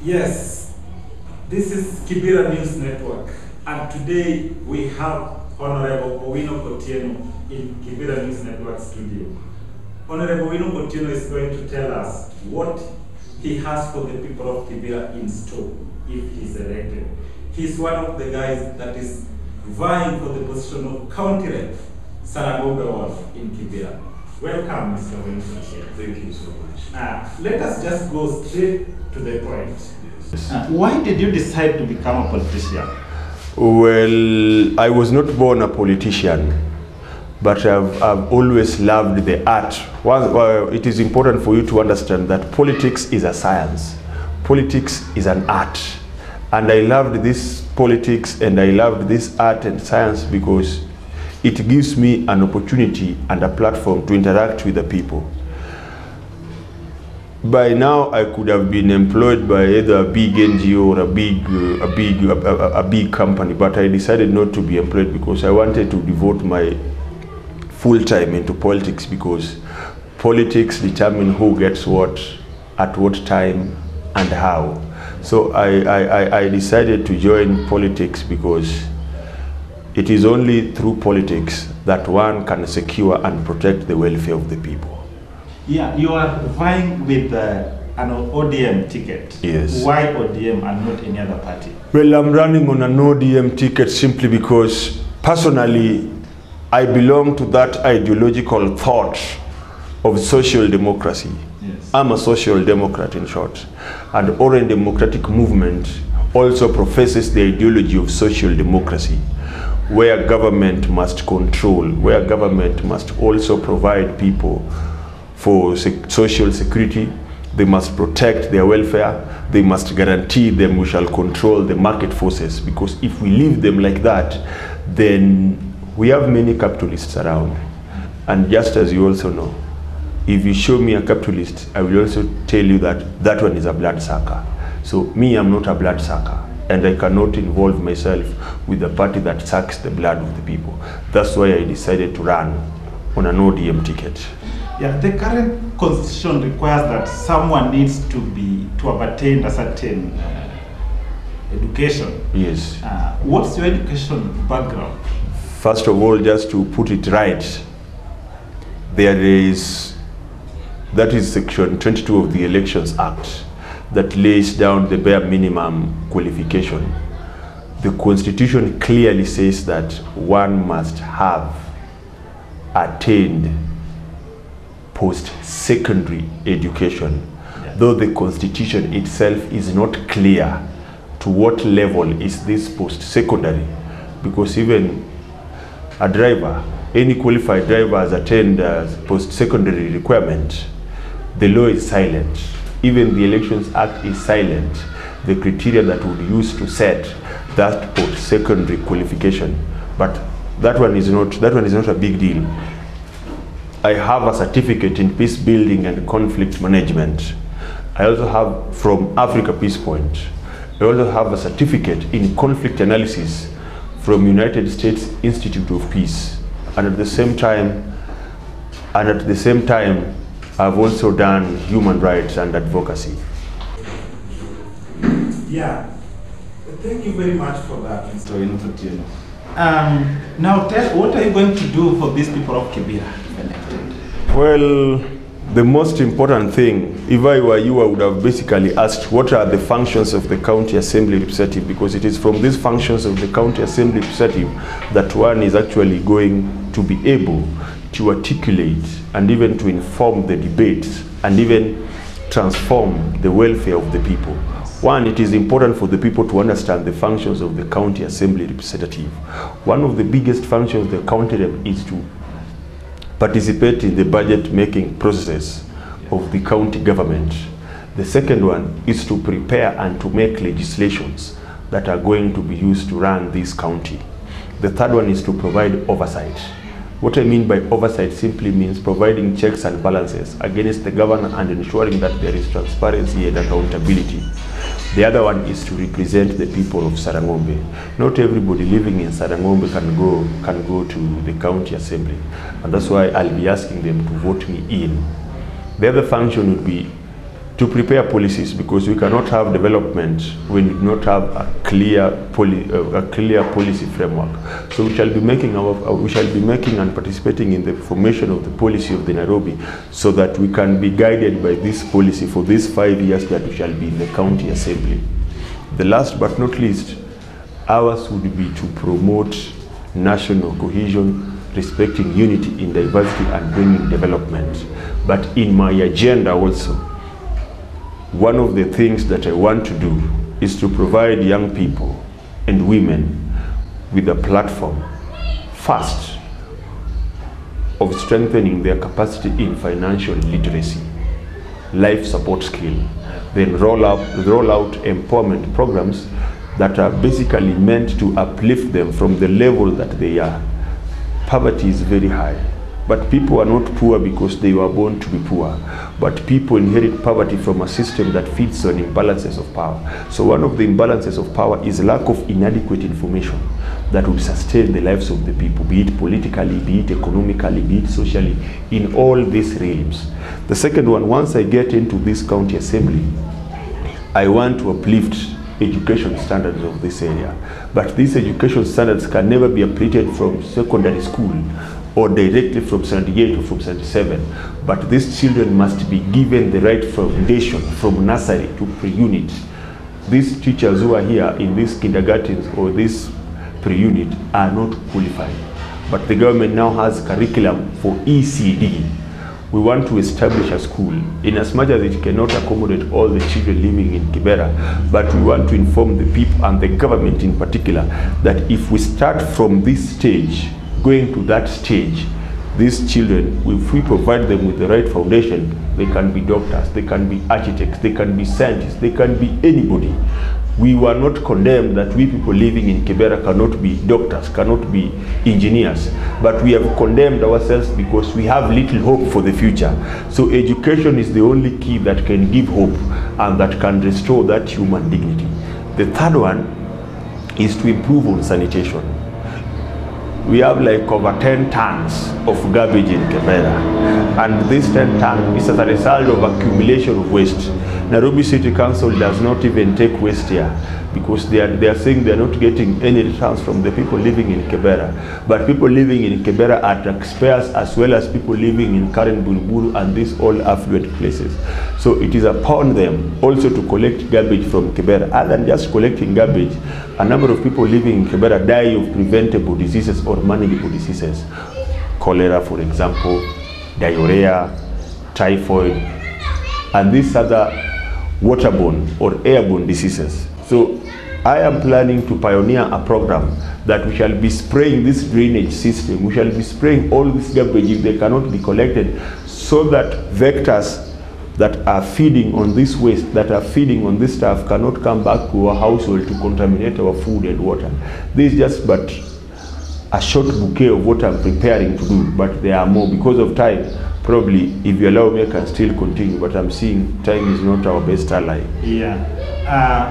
Yes, this is Kibra News Network, and today we have Honorable Owino Kotieno in Kibra News Network studio. Honorable Owino Kotieno is going to tell us what he has for the people of Kibra in store if he's elected. He's one of the guys that is vying for the position of county rep, Sarangombe Ward in Kibra. Welcome, Mr. Owino Kotieno. Thank you so much. Let us just go straight to the point. Why did you decide to become a politician? Well, I was not born a politician, but I've always loved the art. It is important for you to understand that politics is a science. Politics is an art. And I loved this politics and I loved this art and science because it gives me an opportunity and a platform to interact with the people. By now, I could have been employed by either a big NGO or a big company, but I decided not to be employed because I wanted to devote my full time into politics, because politics determine who gets what, at what time, and how. So I decided to join politics because it is only through politics that one can secure and protect the welfare of the people. Yeah, you are vying with an ODM ticket. Yes. Why ODM and not any other party? Well, I'm running on an ODM ticket simply because personally I belong to that ideological thought of social democracy. Yes. I'm a social democrat in short. And the Orange Democratic Movement also professes the ideology of social democracy, where government must control, where government must also provide people for social security. They must protect their welfare. They must guarantee them we shall control the market forces, because if we leave them like that, then we have many capitalists around. And just as you also know, if you show me a capitalist, I will also tell you that that one is a bloodsucker. So me, I'm not a bloodsucker, and I cannot involve myself with a party that sucks the blood of the people. That's why I decided to run on an ODM ticket. Yeah, the current constitution requires that someone needs to have attained a certain education. Yes. What's your education background? First of all, just to put it right, that is Section 22 of the Elections Act that lays down the bare minimum qualification. The Constitution clearly says that one must have attained post-secondary education, yeah. Though the Constitution itself is not clear to what level is this post-secondary, because even a driver, any qualified driver has attained post-secondary requirement. The law is silent. Even the Elections Act is silent. The criteria that would use to set that post-secondary qualification, but that one is not a big deal. I have a certificate in peace building and conflict management. I also have from Africa Peace Point. I also have a certificate in conflict analysis from United States Institute of Peace. And at the same time, I've also done human rights and advocacy. Yeah, thank you very much for that, Mr. Owino Kotieno. Now, what are you going to do for these people of Kibra? Well, the most important thing, if I were you, I would have basically asked what are the functions of the county assembly representative, because it is from these functions of the county assembly representative that one is actually going to be able to articulate and even to inform the debates and even transform the welfare of the people. One, it is important for the people to understand the functions of the county assembly representative. One of the biggest functions of the county rep is to participate in the budget making process of the county government. The second one is to prepare and to make legislations that are going to be used to run this county. The third one is to provide oversight. What I mean by oversight simply means providing checks and balances against the governor and ensuring that there is transparency and accountability. The other one is to represent the people of Sarangombe. Not everybody living in Sarangombe can go to the county assembly, and that's why I'll be asking them to vote me in. The other function would be to prepare policies, because we cannot have development when we do not have a clear policy framework. So we shall be making and participating in the formation of the policy of the Nairobi, so that we can be guided by this policy for these 5 years that we shall be in the county assembly. The last but not least, ours would be to promote national cohesion, respecting unity in diversity and bringing development. But in my agenda also, one of the things that I want to do is to provide young people and women with a platform, first, of strengthening their capacity in financial literacy, life support skill, then roll out empowerment programs that are basically meant to uplift them from the level that they are. Poverty is very high, but people are not poor because they were born to be poor, but people inherit poverty from a system that feeds on imbalances of power. So one of the imbalances of power is lack of inadequate information that will sustain the lives of the people, be it politically, be it economically, be it socially, in all these realms. The second one, once I get into this county assembly, I want to uplift education standards of this area. But these education standards can never be uplifted from secondary school or directly from 78 or from 77. But these children must be given the right foundation from nursery to pre-unit. These teachers who are here in these kindergartens or this pre-unit are not qualified. But the government now has curriculum for ECD. We want to establish a school, in as much as it cannot accommodate all the children living in Kibera, but we want to inform the people and the government in particular that if we start from this stage, going to that stage, these children, if we provide them with the right foundation, they can be doctors, they can be architects, they can be scientists, they can be anybody. We were not condemned that we people living in Kibera cannot be doctors, cannot be engineers, but we have condemned ourselves because we have little hope for the future. So education is the only key that can give hope and that can restore that human dignity. The third one is to improve on sanitation. We have like over 10 tons of garbage in Kibera, and this 10 tons is as a result of accumulation of waste. Nairobi City Council does not even take waste here because they are saying they are not getting any returns from the people living in Kibera. But people living in Kibera are taxpayers as well as people living in Karen Buruburu and these all affluent places. So it is upon them also to collect garbage from Kibera. Other than just collecting garbage, a number of people living in Kibera die of preventable diseases or manageable diseases. Cholera, for example, diarrhea, typhoid, and these other waterborne or airborne diseases. So I am planning to pioneer a program that we shall be spraying this drainage system. We shall be spraying all this garbage if they cannot be collected, so that vectors that are feeding on this waste, that are feeding on this stuff, cannot come back to our household to contaminate our food and water. This is just but a short bouquet of what I'm preparing to do, but there are more. Because of time, probably, if you allow me, I can still continue, but I'm seeing time is not our best ally. Yeah,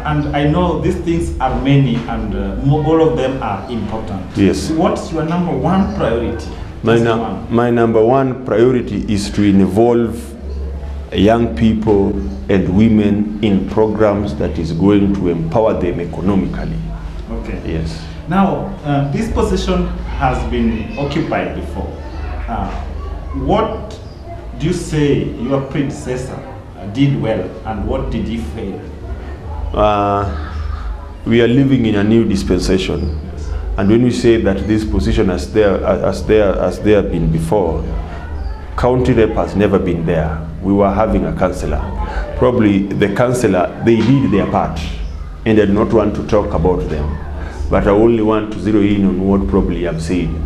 and I know these things are many, and all of them are important. Yes. What's your number one priority? My number one priority is to involve young people and women in programs that is going to empower them economically. Okay. Yes. Now, this position has been occupied before. What do you say your predecessor did well, and what did he fail? We are living in a new dispensation, and when we say that this position as there been before, county rep has never been there. We were having a councillor. Probably the councillor, they did their part, and I do not want to talk about them, but I only want to zero in on what probably I'm saying.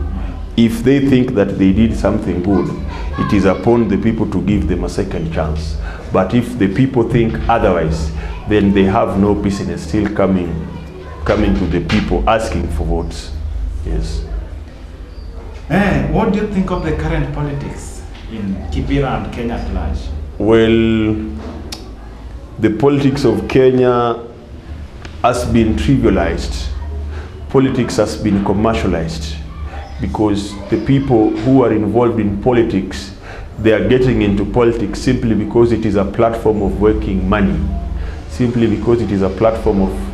If they think that they did something good, it is upon the people to give them a second chance. But if the people think otherwise, then they have no business still coming to the people asking for votes. Yes. What do you think of the current politics in Kibera and Kenya at large? Well, the politics of Kenya has been trivialized. Politics has been commercialized, because the people who are involved in politics, they are getting into politics simply because it is a platform of working money, simply because it is a platform of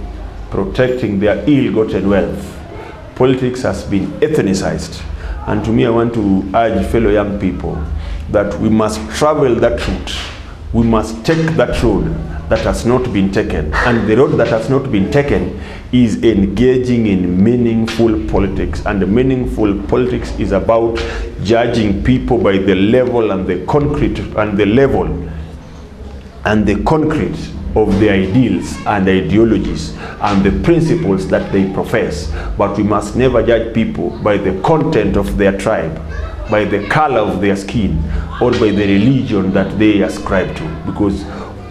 protecting their ill-gotten wealth. Politics has been ethnicized. And to me, I want to urge fellow young people that we must travel that route. We must take that road that has not been taken. And the road that has not been taken is engaging in meaningful politics. And the meaningful politics is about judging people by the level and the concrete and the level and the concrete of the ideals and the ideologies and the principles that they profess. But we must never judge people by the content of their tribe, by the color of their skin, or by the religion that they ascribe to, because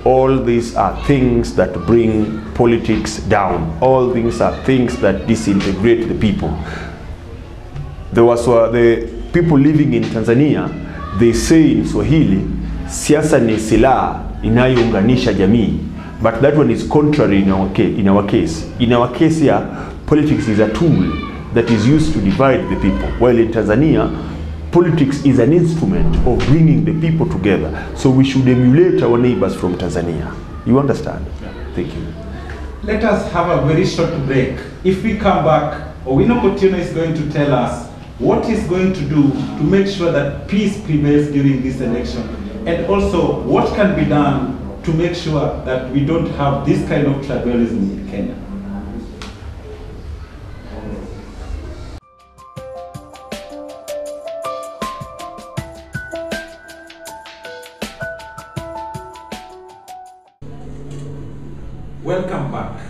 all these are things that bring politics down. All these are things that disintegrate the people. There was the people living in Tanzania, they say in Swahili, siasa ni silaha inayounganisha jamii. But that one is contrary in our case. In our case here, politics is a tool that is used to divide the people. While in Tanzania, politics is an instrument of bringing the people together. So we should emulate our neighbors from Tanzania. You understand? Yeah. Thank you. Let us have a very short break. If we come back, Owino Kotieno is going to tell us what he's going to do to make sure that peace prevails during this election, and also what can be done to make sure that we don't have this kind of tribalism in Kenya. Welcome back.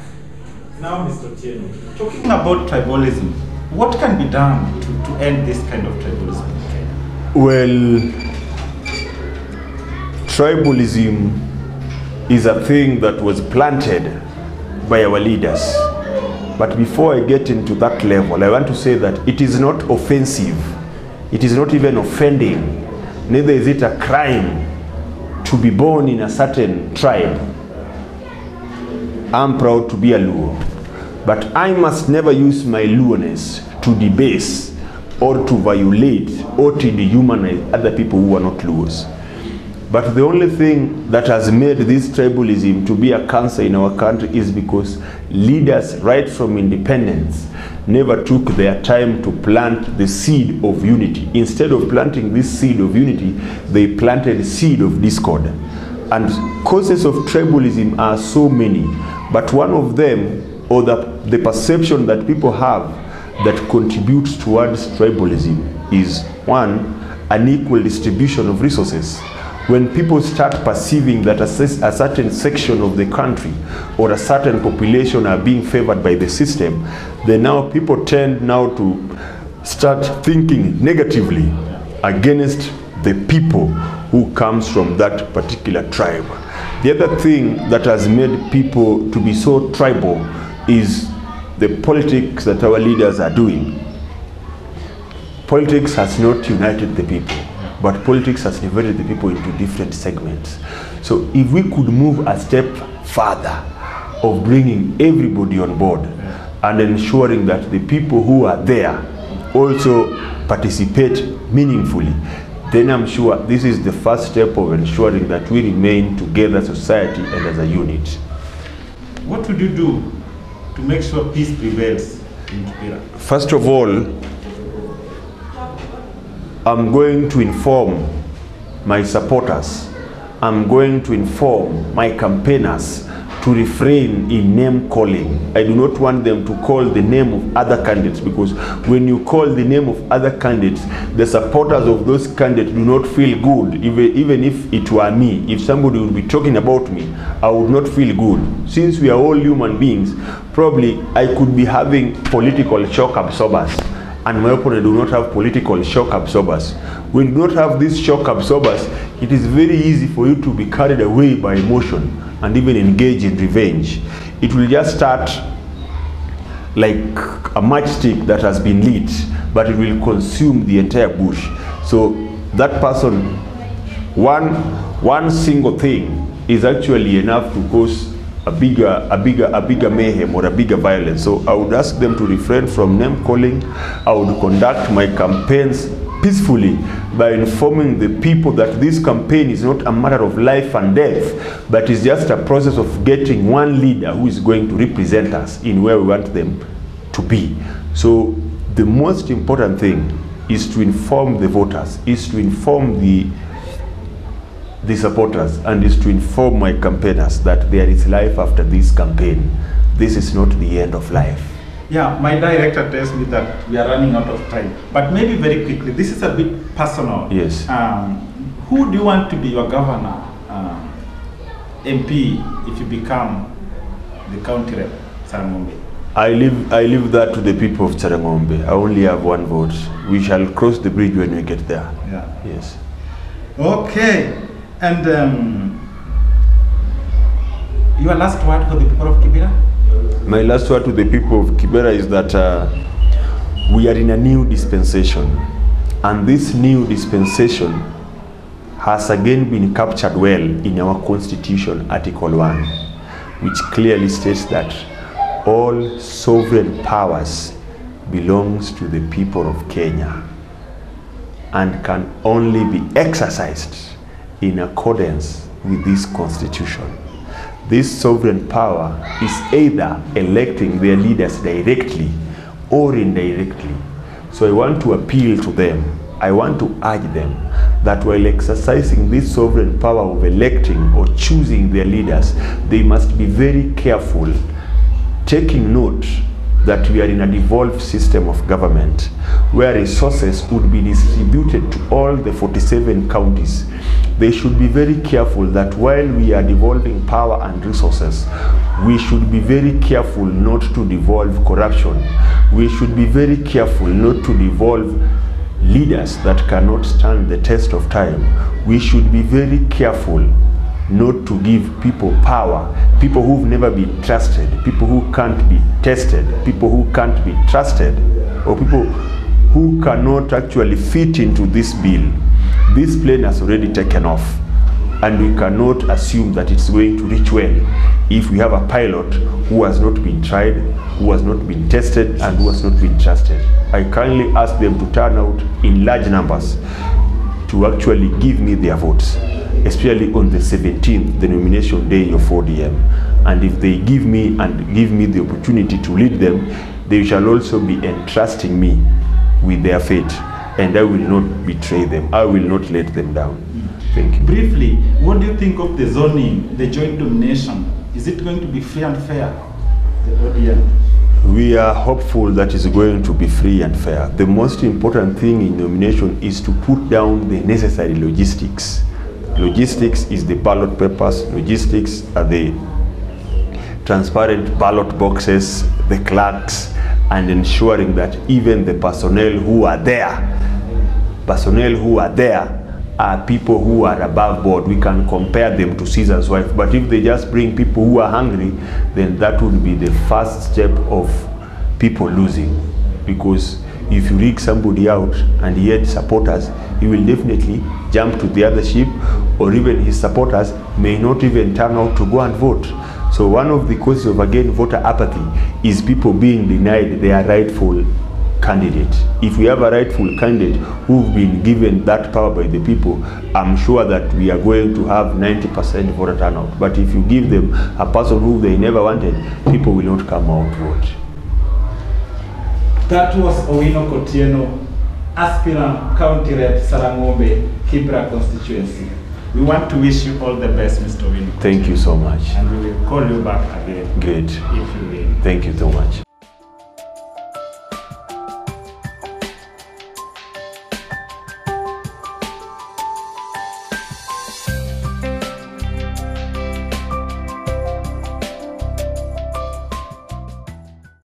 Now, Mr. Otieno, talking about tribalism, what can be done to end this kind of tribalism in Kenya? Well, tribalism is a thing that was planted by our leaders. But before I get into that level, I want to say that it is not offensive. It is not even offending. Neither is it a crime to be born in a certain tribe. I'm proud to be a Luo. But I must never use my Luoness to debase or to violate or to dehumanize other people who are not Luos. But the only thing that has made this tribalism to be a cancer in our country is because leaders right from independence never took their time to plant the seed of unity. Instead of planting this seed of unity, they planted the seed of discord. And causes of tribalism are so many, but one of them, or the perception that people have that contributes towards tribalism, is one, unequal distribution of resources. When people start perceiving that a certain section of the country or a certain population are being favored by the system, then now people tend now to start thinking negatively against the people who comes from that particular tribe. The other thing that has made people to be so tribal is the politics that our leaders are doing. Politics has not united the people, but politics has divided the people into different segments. So if we could move a step further of bringing everybody on board and ensuring that the people who are there also participate meaningfully, then I'm sure this is the first step of ensuring that we remain together as a society and as a unit. What would you do to make sure peace prevails in Kibra? First of all, I'm going to inform my supporters, I'm going to inform my campaigners to refrain in name calling. I do not want them to call the name of other candidates, because when you call the name of other candidates, the supporters of those candidates do not feel good. Even if it were me, if somebody would be talking about me, I would not feel good. Since we are all human beings, probably I could be having political shock absorbers, and my opponent do not have political shock absorbers. When you do not have these shock absorbers, it is very easy for you to be carried away by emotion and even engage in revenge. It will just start like a matchstick that has been lit, but it will consume the entire bush. So that person, one single thing is actually enough to cause a bigger mayhem or a bigger violence. So I would ask them to refrain from name calling. I would conduct my campaigns peacefully by informing the people that this campaign is not a matter of life and death, but is just a process of getting one leader who is going to represent us in where we want them to be. So the most important thing is to inform the voters, is to inform the supporters, and is to inform my campaigners that there is life after this campaign. This is not the end of life. Yeah, my director tells me that we are running out of time. But maybe very quickly, this is a bit personal. Yes. Who do you want to be your governor, MP, if you become the county rep, Sarangombe? I leave that to the people of Sarangombe. I only have one vote. We shall cross the bridge when we get there. Yeah. Yes. Okay. And your last word for the people of Kibra? My last word to the people of Kibra is that we are in a new dispensation, and this new dispensation has again been captured well in our Constitution, Article 1, which clearly states that all sovereign powers belongs to the people of Kenya and can only be exercised in accordance with this Constitution. This sovereign power is either electing their leaders directly or indirectly. So I want to appeal to them. I want to urge them that while exercising this sovereign power of electing or choosing their leaders, they must be very careful, taking note that we are in a devolved system of government where resources would be distributed to all the 47 counties. They should be very careful that while we are devolving power and resources, we should be very careful not to devolve corruption. We should be very careful not to devolve leaders that cannot stand the test of time. We should be very careful not to give people power, people who've never been trusted, people who can't be tested, people who can't be trusted, or people who cannot actually fit into this bill. This plane has already taken off, and we cannot assume that it's going to reach well if we have a pilot who has not been tried, who has not been tested, and who has not been trusted. I kindly ask them to turn out in large numbers to actually give me their votes, especially on the 17th, the nomination day of ODM. And if they give me the opportunity to lead them, they shall also be entrusting me with their fate, and I will not betray them. I will not let them down. Thank you. Briefly, what do you think of the zoning, the joint domination? Is it going to be free and fair, the ODM? We are hopeful that it's going to be free and fair. The most important thing in nomination is to put down the necessary logistics. Logistics is the ballot papers, logistics are the transparent ballot boxes, the clerks, and ensuring that even the personnel who are there are people who are above board. We can compare them to Caesar's wife. But if they just bring people who are hungry, then that would be the first step of people losing. Because if you rig somebody out and he had supporters, he will definitely jump to the other ship, or even his supporters may not even turn out to go and vote. So one of the causes of, again, voter apathy is people being denied their rightful candidate. If we have a rightful candidate who've been given that power by the people, I'm sure that we are going to have 90% voter turnout. But if you give them a person who they never wanted, people will not come out to vote. That was Owino Kotieno, aspirant county rep, Sarangombe Kibra constituency. We want to wish you all the best, Mr. Owino. Thank you so much. And we will call you back again. Great. If you will. Thank you so much.